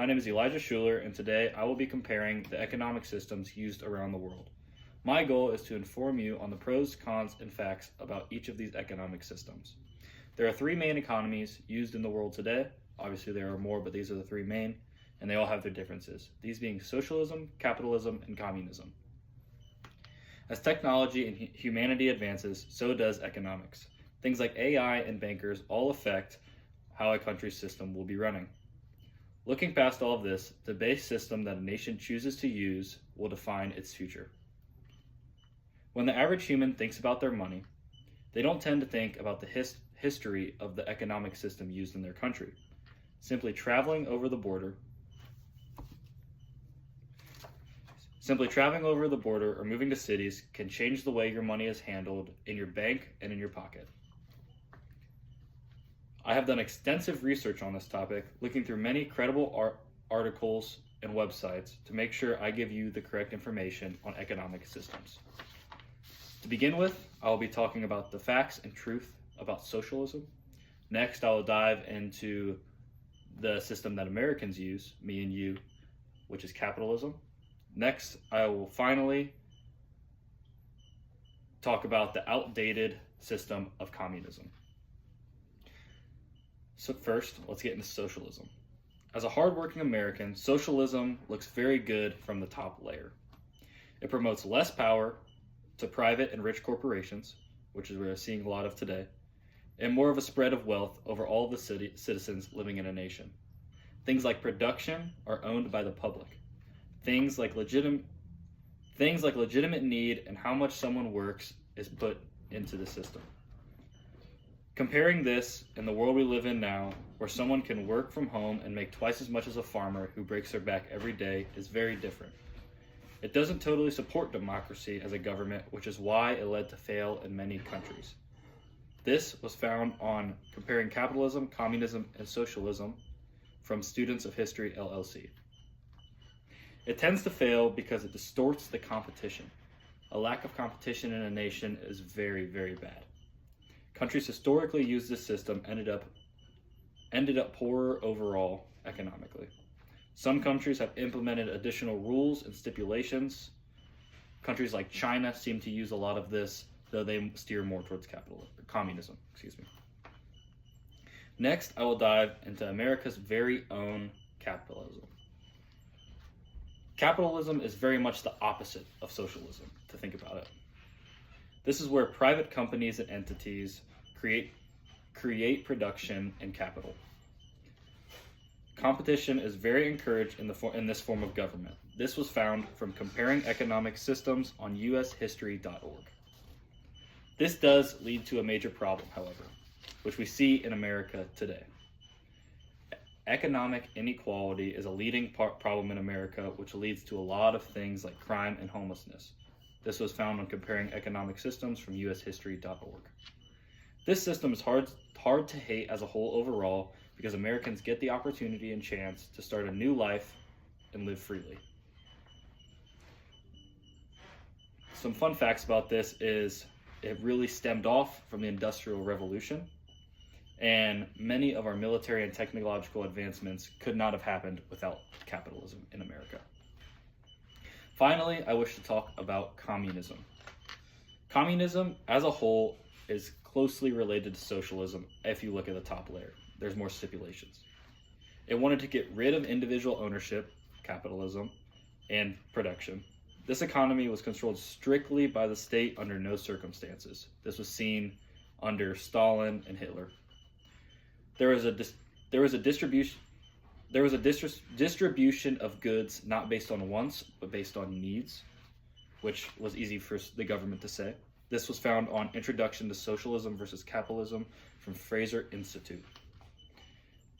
My name is Elijah Schuller, and today I will be comparing the economic systems used around the world. My goal is to inform you on the pros, cons, and facts about each of these economic systems. There are three main economies used in the world today. Obviously there are more, but these are the three main, and they all have their differences, these being socialism, capitalism, and communism. As technology and humanity advances, so does economics. Things like AI and bankers all affect how a country's system will be running. Looking past all of this, the base system that a nation chooses to use will define its future. When the average human thinks about their money, they don't tend to think about the history of the economic system used in their country. Simply traveling over the border or moving to cities can change the way your money is handled in your bank and in your pocket. I have done extensive research on this topic, looking through many credible articles and websites to make sure I give you the correct information on economic systems. To begin with, I will be talking about the facts and truth about socialism. Next, I will dive into the system that Americans use, me and you, which is capitalism. Next, I will finally talk about the outdated system of communism. So first, let's get into socialism. As a hardworking American, socialism looks very good from the top layer. It promotes less power to private and rich corporations, which is what we're seeing a lot of today, and more of a spread of wealth over all the citizens living in a nation. Things like production are owned by the public. Things like legitimate need and how much someone works is put into the system. Comparing this in the world we live in now, where someone can work from home and make twice as much as a farmer who breaks their back every day, is very different. It doesn't totally support democracy as a government, which is why it led to fail in many countries. This was found on Comparing Capitalism, Communism, and Socialism from Students of History, LLC. It tends to fail because it distorts the competition. A lack of competition in a nation is very, very bad. Countries historically used this system ended up poorer overall economically. Some countries have implemented additional rules and stipulations. Countries like China seem to use a lot of this, though they steer more towards communism. Next, I will dive into America's very own capitalism. Capitalism is very much the opposite of socialism, to think about it. This is where private companies and entities create production and capital. Competition is very encouraged in this form of government. This was found from Comparing Economic Systems on ushistory.org. This does lead to a major problem, however, which we see in America today. Economic inequality is a leading problem in America, which leads to a lot of things like crime and homelessness. This was found on Comparing Economic Systems from ushistory.org. This system is hard to hate as a whole overall because Americans get the opportunity and chance to start a new life and live freely. Some fun facts about this is it really stemmed off from the Industrial Revolution, and many of our military and technological advancements could not have happened without capitalism in America. Finally, I wish to talk about communism. Communism as a whole is closely related to socialism if you look at the top layer. There's more stipulations. It wanted to get rid of individual ownership, capitalism, and production. This economy was controlled strictly by the state under no circumstances. This was seen under Stalin and Hitler. There was a distribution of goods not based on wants, but based on needs, which was easy for the government to say. This was found on Introduction to Socialism versus Capitalism from Fraser Institute.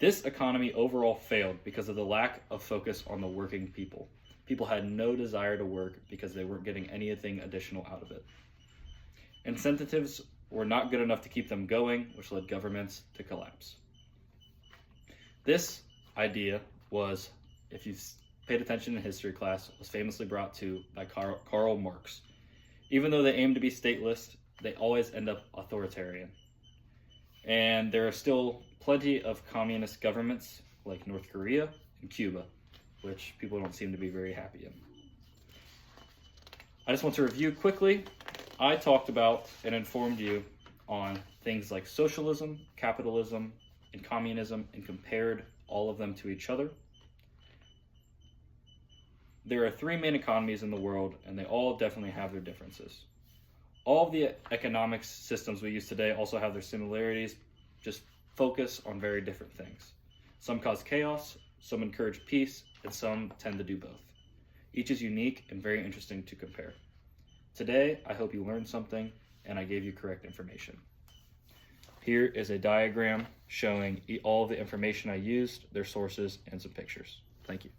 This economy overall failed because of the lack of focus on the working people. People had no desire to work because they weren't getting anything additional out of it. Incentives were not good enough to keep them going, which led governments to collapse. This idea was, if you've paid attention in history class, was famously brought to by Karl Marx. Even though they aim to be stateless, they always end up authoritarian. And there are still plenty of communist governments like North Korea and Cuba, which people don't seem to be very happy in. I just want to review quickly. I talked about and informed you on things like socialism, capitalism, and communism, and compared all of them to each other. There are three main economies in the world, and they all definitely have their differences. All of the economic systems we use today also have their similarities, just focus on very different things. Some cause chaos, some encourage peace, and some tend to do both. Each is unique and very interesting to compare. Today, I hope you learned something and I gave you correct information. Here is a diagram showing all of the information I used, their sources, and some pictures. Thank you.